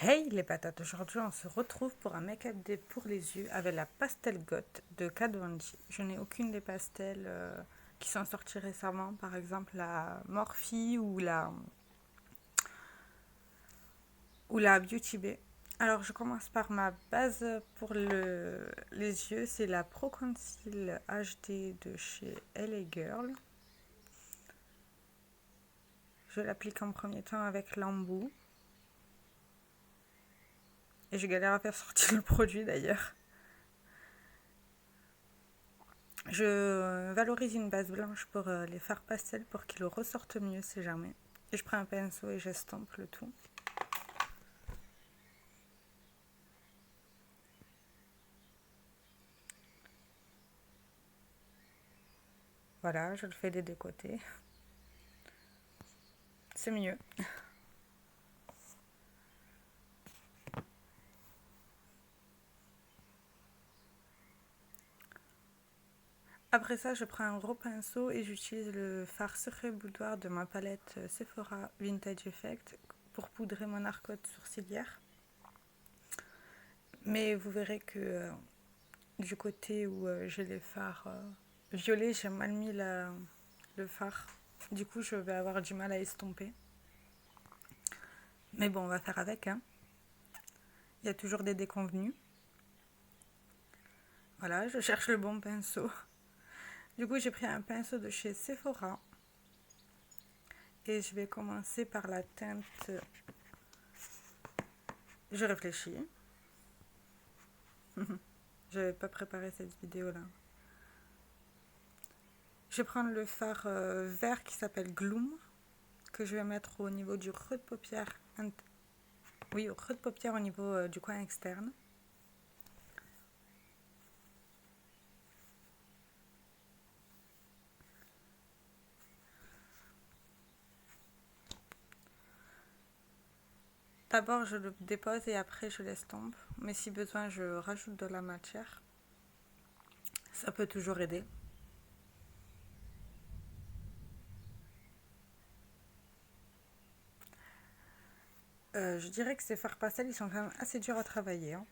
Hey les patates, aujourd'hui on se retrouve pour un make-up day pour les yeux avec la Pastel Goth de Kat Von D. Je n'ai aucune des pastels qui sont sortis récemment, par exemple la Morphe ou la Beauty Bay. Alors je commence par ma base pour les yeux, c'est la Pro Conceal HD de chez LA Girl. Je l'applique en premier temps avec l'embout. Et je galère à faire sortir le produit d'ailleurs. Je valorise une base blanche pour les fards pastel pour qu'ils ressortent mieux si jamais. Et je prends un pinceau et j'estompe le tout. Voilà, je le fais des deux côtés. C'est mieux. Après ça, je prends un gros pinceau et j'utilise le fard secret boudoir de ma palette Sephora Vintage Effect pour poudrer mon arcote sourcilière. Mais vous verrez que du côté où j'ai les fards violets, j'ai mal mis le fard. Du coup, je vais avoir du mal à estomper. Mais bon, on va faire avec, hein. Il y a toujours des déconvenus. Voilà, je cherche le bon pinceau. Du coup, j'ai pris un pinceau de chez Sephora. Et je vais commencer par la teinte. Je réfléchis. Je n'avais pas préparé cette vidéo-là. Je vais prendre le fard vert qui s'appelle Gloom, que je vais mettre au niveau du creux de paupière. Oui, au creux de paupière au niveau du coin externe. D'abord, je le dépose et après, je l'estompe. Mais si besoin, je rajoute de la matière. Ça peut toujours aider. Je dirais que ces fards pastel, ils sont quand même assez durs à travailler, hein.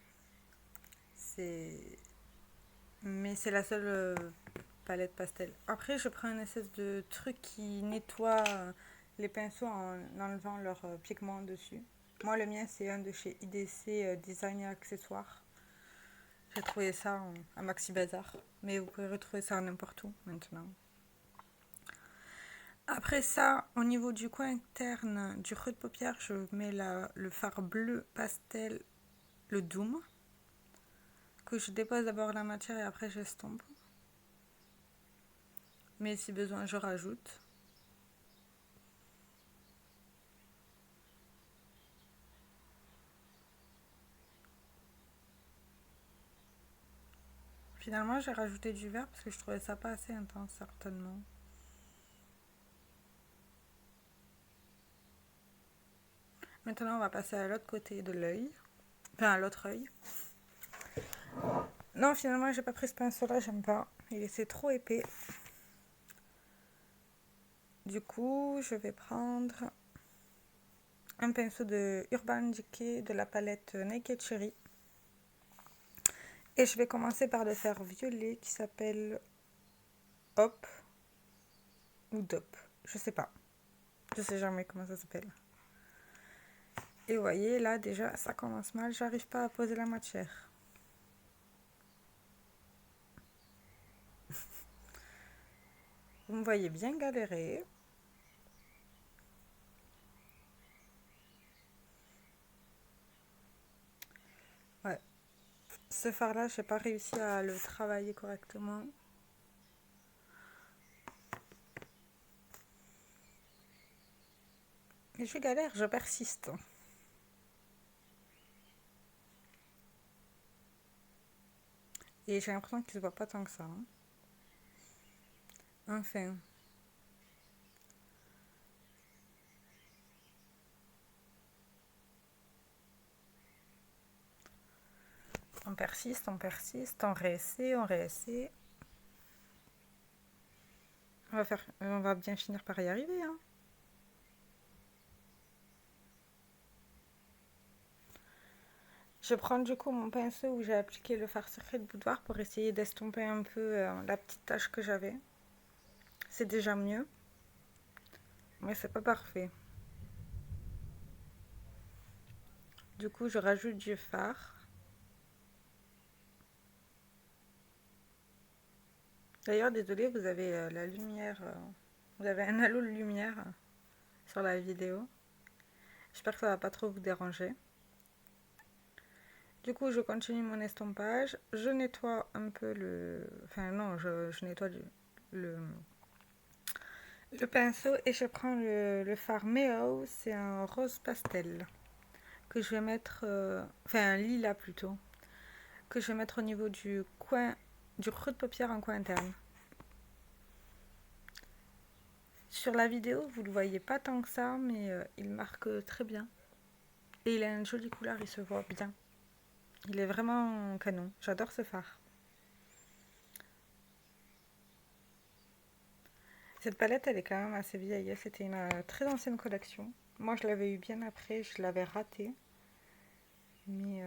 C'est... Mais c'est la seule palette pastel. Après, je prends une espèce de truc qui nettoie les pinceaux en enlevant leurs pigments dessus. Moi, le mien, c'est un de chez IDC Design et Accessoires. J'ai trouvé ça à Maxi Bazar. Mais vous pouvez retrouver ça n'importe où maintenant. Après ça, au niveau du coin interne du creux de paupière, je mets le fard bleu pastel, le Doom, que je dépose d'abord la matière et après j'estompe. Mais si besoin, je rajoute. Finalement, j'ai rajouté du vert parce que je trouvais ça pas assez intense, certainement. Maintenant, on va passer à l'autre côté de l'œil. Enfin, à l'autre œil. Non, finalement, j'ai pas pris ce pinceau-là, j'aime pas. C'est trop épais. Du coup, je vais prendre un pinceau de Urban Decay de la palette Naked Cherry. Et je vais commencer par le faire violet qui s'appelle Hop ou Dop. Je sais pas. Je sais jamais comment ça s'appelle. Et vous voyez, là déjà, ça commence mal. J'arrive pas à poser la matière. Vous me voyez bien galérer. Ouais. Ce fard-là, j'ai pas réussi à le travailler correctement. Et je galère, je persiste. Et j'ai l'impression qu'il se voit pas tant que ça, hein. Enfin. On persiste, on réessaie, on réessaie. On va bien finir par y arriver, hein. Je prends du coup mon pinceau où j'ai appliqué le fard secret de boudoir pour essayer d'estomper un peu la petite tache que j'avais. C'est déjà mieux, mais c'est pas parfait. Du coup, je rajoute du fard. D'ailleurs, désolé, vous avez la lumière, vous avez un halo de lumière sur la vidéo. J'espère que ça va pas trop vous déranger. Du coup, je continue mon estompage. Je nettoie un peu le... Enfin non, je nettoie le, le pinceau et je prends le fard Meo. C'est un rose pastel que je vais mettre... Enfin, un lilas plutôt. Que je vais mettre au niveau du coin... Du creux de paupière en coin interne. Sur la vidéo, vous ne le voyez pas tant que ça, mais il marque très bien. Et il a une jolie couleur, il se voit bien. Il est vraiment canon. J'adore ce fard. Cette palette, elle est quand même assez vieille. C'était une très ancienne collection. Moi, je l'avais eu bien après. Je l'avais ratée. Mais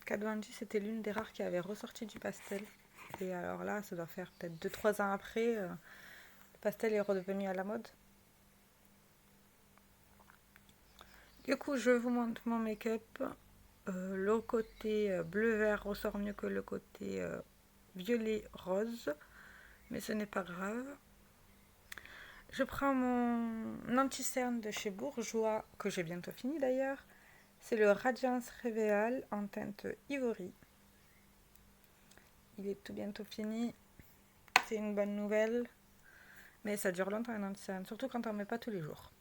Kat Von D, c'était l'une des rares qui avait ressorti du pastel. Et alors là, ça doit faire peut-être 2-3 ans après. Le pastel est redevenu à la mode. Du coup, je vous montre mon make-up. Le côté bleu-vert ressort mieux que le côté violet-rose. Mais ce n'est pas grave. Je prends mon anti-cerne de chez Bourjois, que j'ai bientôt fini d'ailleurs. C'est le Radiance Révéal en teinte Ivory. Il est tout bientôt fini. C'est une bonne nouvelle. Mais ça dure longtemps un anti-cerne, surtout quand on ne met pas tous les jours.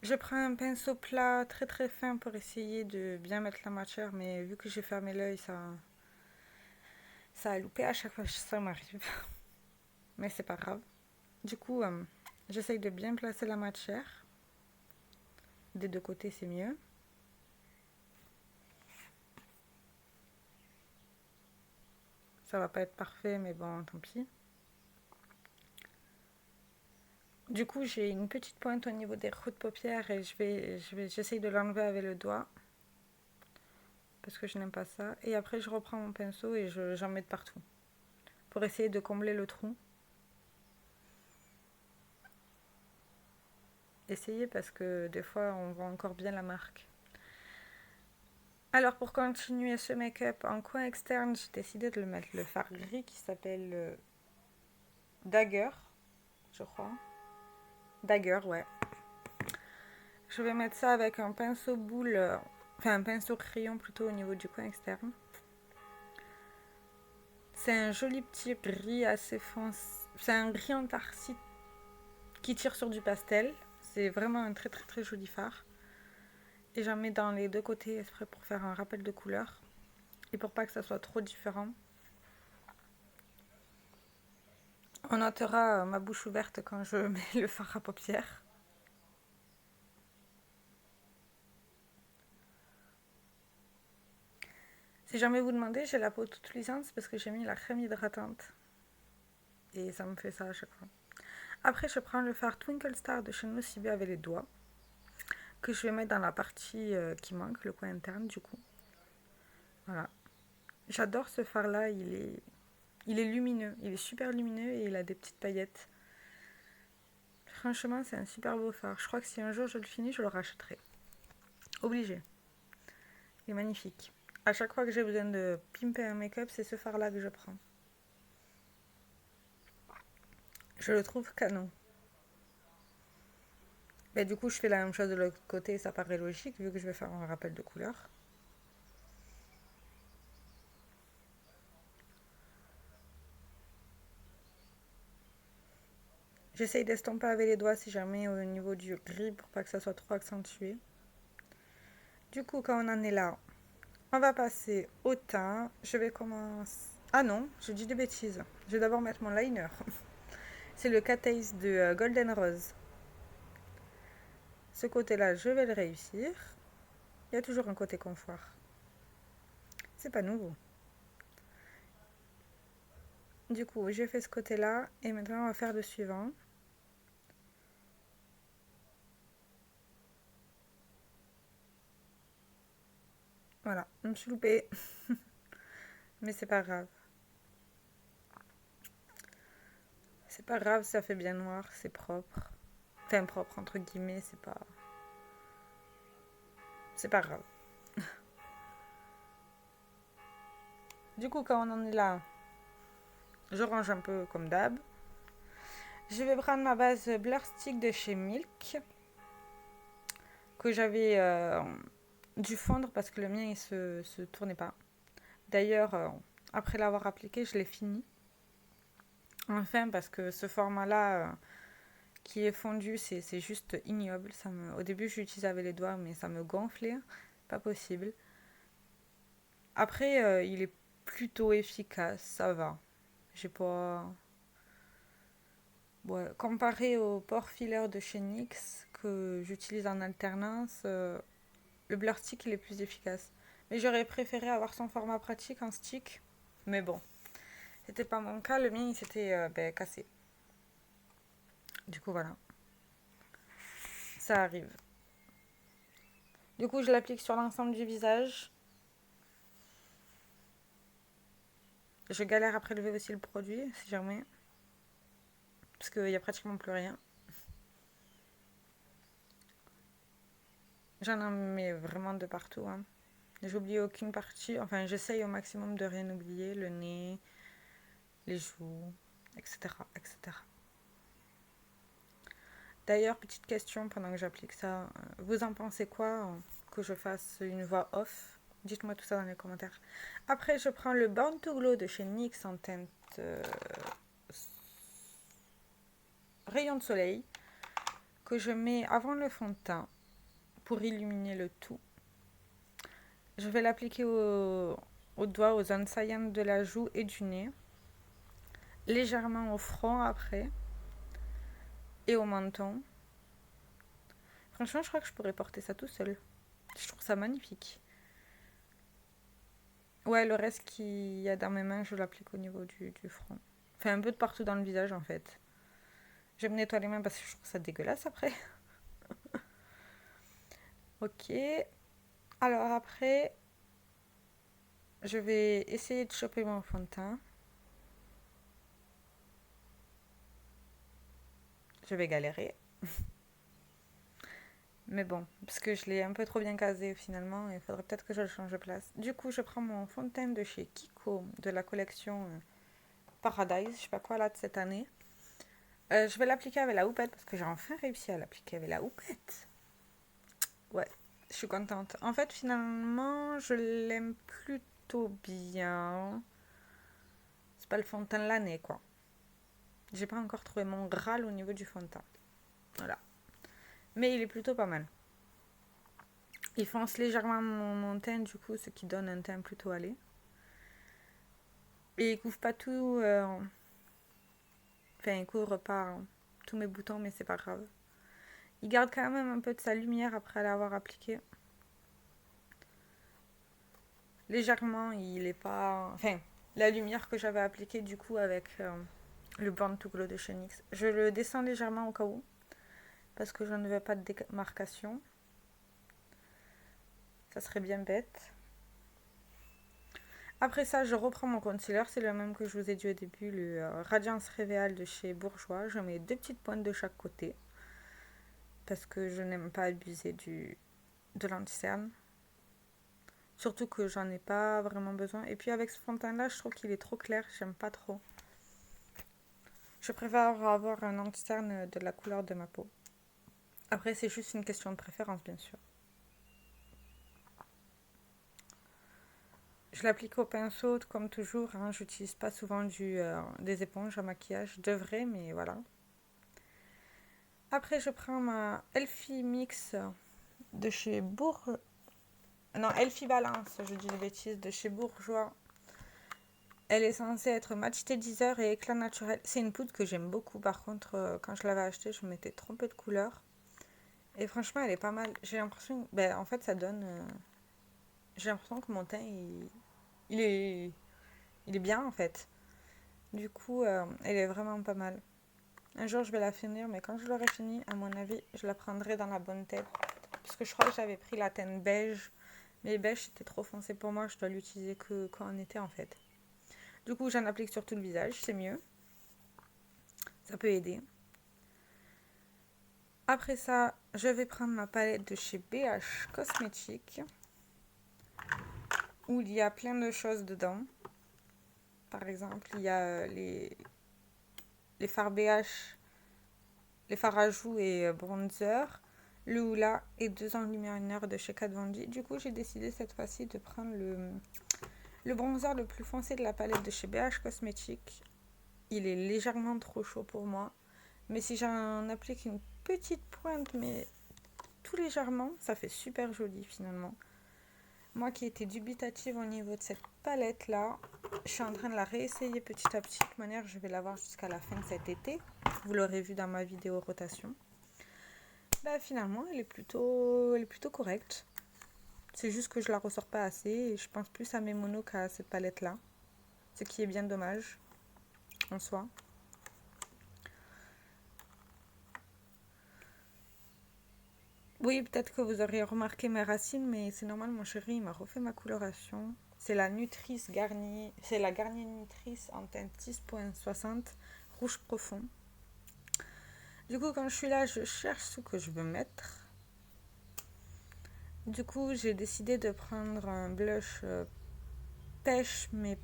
Je prends un pinceau plat très très fin pour essayer de bien mettre la matière, mais vu que j'ai fermé l'œil, ça a loupé à chaque fois que ça m'arrive. Mais c'est pas grave. Du coup, j'essaye de bien placer la matière. Des deux côtés, c'est mieux. Ça va pas être parfait, mais bon, tant pis. Du coup, j'ai une petite pointe au niveau des creux de paupières et j'essaye de l'enlever avec le doigt. Parce que je n'aime pas ça. Et après, je reprends mon pinceau et j'en mets de partout. Pour essayer de combler le trou. Essayez parce que des fois, on voit encore bien la marque. Alors, pour continuer ce make-up en coin externe, j'ai décidé de le mettre le fard gris qui s'appelle Dagger, je crois. Dagger, ouais. Je vais mettre ça avec un pinceau boule, enfin un pinceau crayon plutôt au niveau du coin externe. C'est un joli petit gris assez foncé. C'est un gris anthracite qui tire sur du pastel. C'est vraiment un très très très joli fard. Et j'en mets dans les deux côtés exprès pour faire un rappel de couleur. Et pour pas que ça soit trop différent. On notera ma bouche ouverte quand je mets le fard à paupières. Si jamais vous demandez, j'ai la peau toute luisante parce que j'ai mis la crème hydratante. Et ça me fait ça à chaque fois. Après, je prends le fard Twinkle Star de chez Nocibé avec les doigts. Que je vais mettre dans la partie qui manque, le coin interne du coup. Voilà. J'adore ce fard là, il est lumineux, il est super lumineux et il a des petites paillettes. Franchement, c'est un super beau fard. Je crois que si un jour je le finis, je le rachèterai. Obligé. Il est magnifique. À chaque fois que j'ai besoin de pimper un make-up, c'est ce fard là que je prends. Je le trouve canon. Mais du coup, je fais la même chose de l'autre côté, ça paraît logique vu que je vais faire un rappel de couleur. J'essaye d'estomper avec les doigts si jamais au niveau du gris pour pas que ça soit trop accentué. Du coup, quand on en est là, on va passer au teint. Je vais commencer... Ah non, je dis des bêtises. Je vais d'abord mettre mon liner. C'est le Cat Ace de Golden Rose. Ce côté-là, je vais le réussir. Il y a toujours un côté confort. C'est pas nouveau. Du coup, j'ai fait ce côté-là et maintenant on va faire le suivant. Voilà, je me suis loupée. Mais c'est pas grave. C'est pas grave, ça fait bien noir, c'est propre. Enfin, propre entre guillemets, c'est pas grave. Du coup, quand on en est là, je range un peu comme d'hab. Je vais prendre ma base Blur Stick de chez Milk, que j'avais dû fondre parce que le mien il se tournait pas. D'ailleurs, après l'avoir appliqué, je l'ai fini. Enfin, parce que ce format-là qui est fondu, c'est juste ignoble. Au début, j'utilisais avec les doigts, mais ça me gonflait. Pas possible. Après, il est plutôt efficace, ça va. J'ai pas. Ouais, comparé au port filler de chez NYX que j'utilise en alternance, le Blur Stick il est plus efficace. Mais j'aurais préféré avoir son format pratique en stick. Mais bon, c'était pas mon cas, le mien il s'était cassé. Du coup voilà, ça arrive. Du coup je l'applique sur l'ensemble du visage. Je galère à prélever aussi le produit si jamais. Parce qu'il n'y a pratiquement plus rien. J'en mets vraiment de partout. Hein. J'oublie aucune partie. Enfin, j'essaye au maximum de rien oublier. Le nez, les joues, etc. etc. D'ailleurs, petite question pendant que j'applique ça. Vous en pensez quoi que je fasse une voix off? Dites-moi tout ça dans les commentaires. Après, je prends le Born to Glow de chez NYX en teinte rayon de soleil que je mets avant le fond de teint pour illuminer le tout. Je vais l'appliquer au doigt, aux zones saillantes de la joue et du nez. Légèrement au front après. Et au menton. Franchement, je crois que je pourrais porter ça tout seul. Je trouve ça magnifique. Ouais, le reste qu'il y a dans mes mains, je l'applique au niveau du front. Enfin, un peu de partout dans le visage en fait. Je me nettoie les mains parce que je trouve ça dégueulasse après. Ok. Alors après, je vais essayer de choper mon fond de teint. Je vais galérer. Mais bon, parce que je l'ai un peu trop bien casé finalement, il faudrait peut-être que je le change de place. Du coup, je prends mon fond de teint de chez Kiko, de la collection Paradise, je sais pas quoi là de cette année. Je vais l'appliquer avec la houppette parce que j'ai enfin réussi à l'appliquer avec la houppette. Ouais, je suis contente. En fait, finalement, je l'aime plutôt bien. C'est pas le fond de teint de l'année, quoi. J'ai pas encore trouvé mon Graal au niveau du fond de teint. Voilà. Mais il est plutôt pas mal. Il fonce légèrement mon teint, du coup, ce qui donne un teint plutôt allé. Et il couvre pas tout. Enfin, il couvre pas tous mes boutons, mais c'est pas grave. Il garde quand même un peu de sa lumière après l'avoir appliqué. Légèrement, il est pas. Enfin, la lumière que j'avais appliquée du coup avec le Born to Glow de chez NYX. Je le descends légèrement au cas où, parce que je ne veux pas de démarcation. Ça serait bien bête. Après ça, je reprends mon concealer. C'est le même que je vous ai dit au début, le Radiance Révéal de chez Bourjois. Je mets 2 petites pointes de chaque côté, parce que je n'aime pas abuser de l'anti-cerne. Surtout que j'en ai pas vraiment besoin. Et puis avec ce fond de teint là, je trouve qu'il est trop clair. J'aime pas trop. Je préfère avoir un anti-cerne de la couleur de ma peau. Après, c'est juste une question de préférence, bien sûr. Je l'applique au pinceau, comme toujours. Hein. J'utilise pas souvent des éponges à maquillage. Je devrais, mais voilà. Après, je prends ma Elfie Mix de chez Non, Elfie Balance, je dis des bêtises, de chez Bourjois. Elle est censée être match teaser et éclat naturel. C'est une poudre que j'aime beaucoup. Par contre, quand je l'avais achetée, je m'étais trompée de couleur. Et franchement, elle est pas mal. J'ai l'impression... Ben, en fait, ça donne... J'ai l'impression que mon teint, il est... il est bien, en fait. Du coup, elle est vraiment pas mal. Un jour, je vais la finir, mais quand je l'aurai finie, à mon avis, je la prendrai dans la bonne tête. Parce que je crois que j'avais pris la teinte beige, Mais beige, c'était trop foncé pour moi. Je dois l'utiliser que quand on était en fait. Du coup, j'en applique sur tout le visage. C'est mieux. Ça peut aider. Après ça, je vais prendre ma palette de chez BH Cosmetics. Où il y a plein de choses dedans. Par exemple, il y a les fards BH, les fards à joues et bronzer, le Hoola et 2 enlumineurs de chez Kat Von D. Du coup, j'ai décidé cette fois-ci de prendre le bronzer le plus foncé de la palette de chez BH Cosmetics. Il est légèrement trop chaud pour moi. Mais si j'en applique une petite pointe, mais tout légèrement, ça fait super joli finalement. Moi qui étais dubitative au niveau de cette palette là, je suis en train de la réessayer petit à petit. De toute manière, je vais l'avoir jusqu'à la fin de cet été. Vous l'aurez vu dans ma vidéo rotation. Bah, finalement, elle est plutôt correcte. C'est juste que je la ressors pas assez et je pense plus à mes monos qu'à cette palette là. Ce qui est bien dommage en soi. Oui, peut-être que vous auriez remarqué mes racines, mais c'est normal, mon chéri, il m'a refait ma coloration. C'est la Nutrice Garnier, c'est la Garnier Nutrice en teinte 6.60, rouge profond. Du coup, quand je suis là, je cherche ce que je veux mettre. Du coup, j'ai décidé de prendre un blush pêche, mais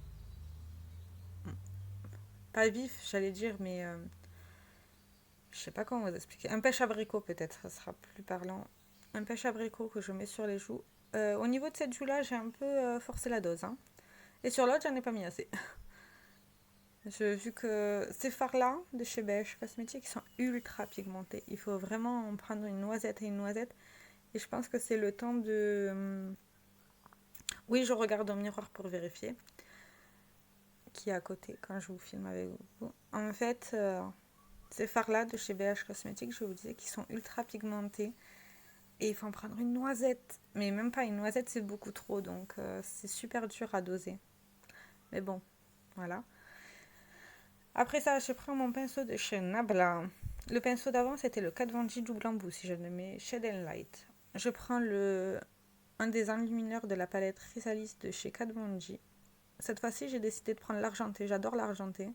pas vif, j'allais dire, mais je sais pas comment vous expliquer. Un pêche abricot, peut-être, ça sera plus parlant. Un pêche abricot que je mets sur les joues. Au niveau de cette joue-là, j'ai un peu forcé la dose. Hein. Et sur l'autre, j'en ai pas mis assez. Vu que ces fards-là, de chez BH Cosmetics, sont ultra pigmentés. Il faut vraiment prendre une noisette et une noisette. Et je pense que c'est le temps de... Oui, je regarde au miroir pour vérifier. Qui est à côté quand je vous filme avec vous. En fait, ces fards-là de chez BH Cosmetics, je vous disais qu'ils sont ultra pigmentés. Et il faut en prendre une noisette. Mais même pas une noisette, c'est beaucoup trop. Donc, c'est super dur à doser. Mais bon, voilà. Après ça, je prends mon pinceau de chez Nabla. Le pinceau d'avant, c'était le Kat Von D double embout, si je le mets Shade and Light. Je prends un des enlumineurs de la palette Chrysalis de chez Kat Von D. Cette fois-ci, j'ai décidé de prendre l'argenté. J'adore l'argenté.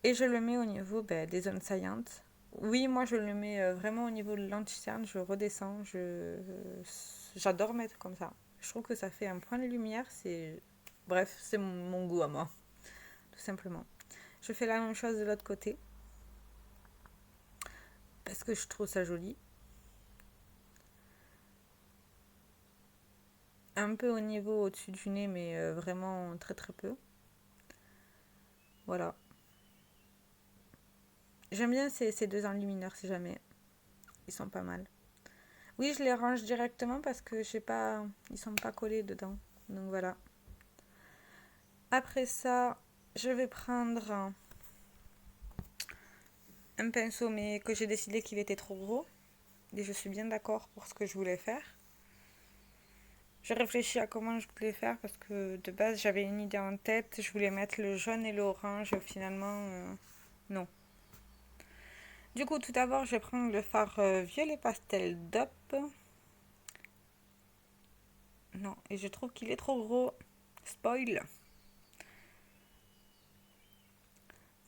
Et je le mets au niveau des zones saillantes. Oui, moi, je le mets vraiment au niveau de l'anti-cerne. Je redescends. J'adore mettre comme ça. Je trouve que ça fait un point de lumière. Bref, c'est mon goût à moi, tout simplement. Je fais la même chose de l'autre côté. Parce que je trouve ça joli. Un peu au niveau au-dessus du nez, mais vraiment très très peu. Voilà. J'aime bien ces 2 enlumineurs si jamais. Ils sont pas mal. Oui, je les range directement parce que ils sont pas collés dedans. Donc voilà. Après ça, je vais prendre un pinceau mais que j'ai décidé qu'il était trop gros. Et je suis bien d'accord pour ce que je voulais faire. Je réfléchis à comment je voulais faire parce que de base j'avais une idée en tête. Je voulais mettre le jaune et l'orange. Finalement, non. Du coup, tout d'abord, je vais prendre le fard violet pastel DOP. Non, et je trouve qu'il est trop gros. Spoil.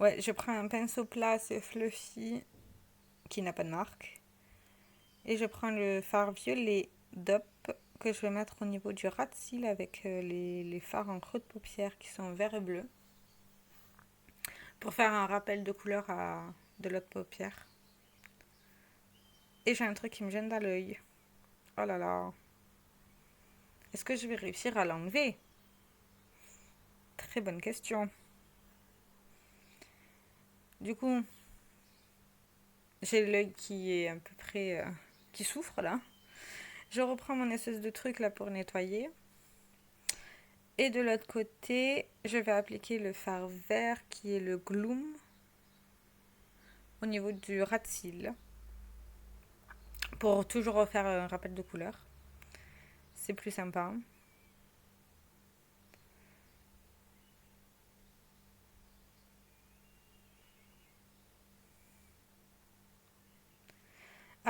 Ouais, je prends un pinceau plat assez fluffy qui n'a pas de marque. Et je prends le fard violet DOP que je vais mettre au niveau du ras de cils avec les fards en creux de paupière qui sont vert et bleu. Pour faire un rappel de couleur de l'autre paupière. Et j'ai un truc qui me gêne dans l'œil. Oh là là. Est-ce que je vais réussir à l'enlever? Très bonne question. Du coup, j'ai l'œil qui est à peu près... qui souffre là. Je reprends mon espèce de truc là pour nettoyer. Et de l'autre côté, je vais appliquer le fard vert qui est le Gloom au niveau du ras de cils. Pour toujours refaire un rappel de couleur. C'est plus sympa.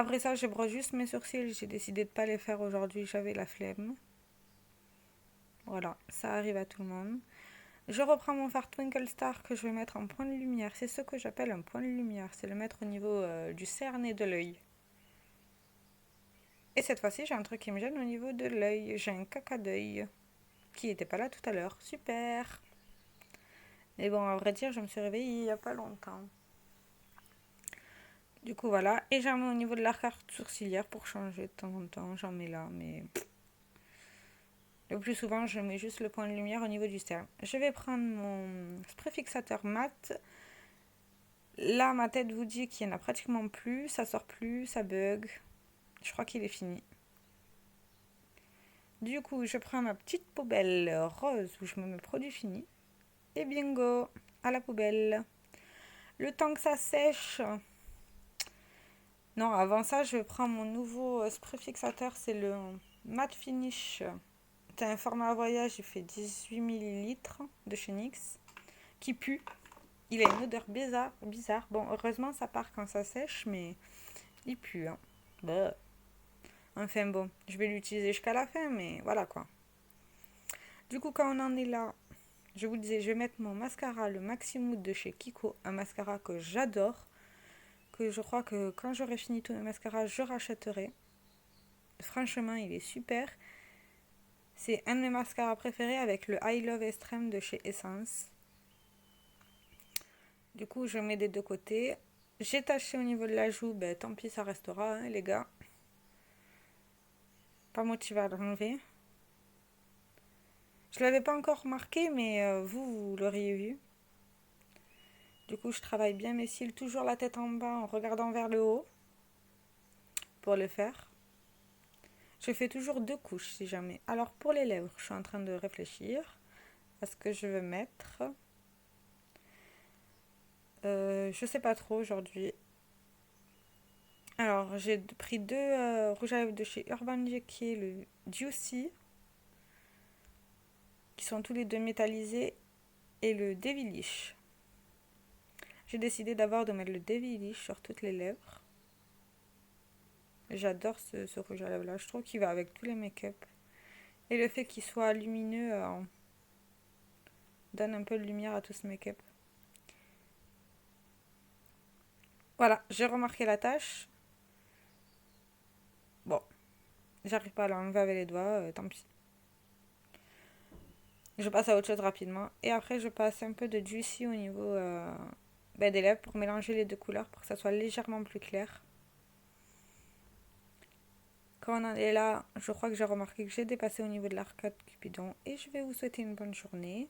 Après ça, je brosse juste mes sourcils. J'ai décidé de pas les faire aujourd'hui, j'avais la flemme. Voilà, ça arrive à tout le monde. Je reprends mon fard Twinkle Star que je vais mettre en point de lumière. C'est ce que j'appelle un point de lumière. C'est le mettre au niveau du cerne et de l'œil. Et cette fois-ci, j'ai un truc qui me gêne au niveau de l'œil. J'ai un caca d'œil qui n'était pas là tout à l'heure. Super. Mais bon, à vrai dire, je me suis réveillée il n'y a pas longtemps. Du coup, voilà. Et j'en mets au niveau de l'arcade sourcilière pour changer de temps en temps. J'en mets là, mais le plus souvent, je mets juste le point de lumière au niveau du cerne. Je vais prendre mon spray fixateur mat. Là, ma tête vous dit qu'il n'y en a pratiquement plus. Ça sort plus, ça bug. Je crois qu'il est fini. Du coup, je prends ma petite poubelle rose où je me mets produit fini. Et bingo, à la poubelle. Le temps que ça sèche. Non, avant ça, je prends mon nouveau spray fixateur. C'est le Matte Finish. C'est un format voyage. Il fait 18 millilitres de chez NYX. Qui pue. Il a une odeur bizarre. Bon, heureusement, ça part quand ça sèche, mais il pue. Hein. Bah. Enfin bon, je vais l'utiliser jusqu'à la fin, mais voilà quoi. Du coup, quand on en est là, je vous disais, je vais mettre mon mascara, le Maximood de chez Kiko, un mascara que j'adore, que je crois que quand j'aurai fini tous mes mascaras, je rachèterai. Franchement, il est super. C'est un de mes mascaras préférés avec le I Love Extreme de chez Essence. Du coup, je mets des deux côtés. J'ai taché au niveau de la joue, ben tant pis, ça restera, hein, les gars. Pas motivé à l'enlever. Je ne l'avais pas encore remarqué, mais vous l'auriez vu. Du coup, je travaille bien mes cils, toujours la tête en bas en regardant vers le haut pour le faire. Je fais toujours deux couches si jamais. Alors pour les lèvres, je suis en train de réfléchir à ce que je veux mettre. Je sais pas trop aujourd'hui. Alors j'ai pris deux rouges à lèvres de chez Urban Decay, le Juicy, qui sont tous les deux métallisés, et le Devilish. J'ai décidé d'abord de mettre le Devilish sur toutes les lèvres. J'adore ce rouge à lèvres là, je trouve qu'il va avec tous les make-up. Et le fait qu'il soit lumineux donne un peu de lumière à tout ce make-up. Voilà, j'ai remarqué la tache. Bon, j'arrive pas à l'enlever avec les doigts, tant pis. Je passe à autre chose rapidement. Et après, je passe un peu de Juicy au niveau des lèvres pour mélanger les deux couleurs pour que ça soit légèrement plus clair. Quand on en est là, je crois que j'ai remarqué que j'ai dépassé au niveau de l'arcade Cupidon. Et je vais vous souhaiter une bonne journée.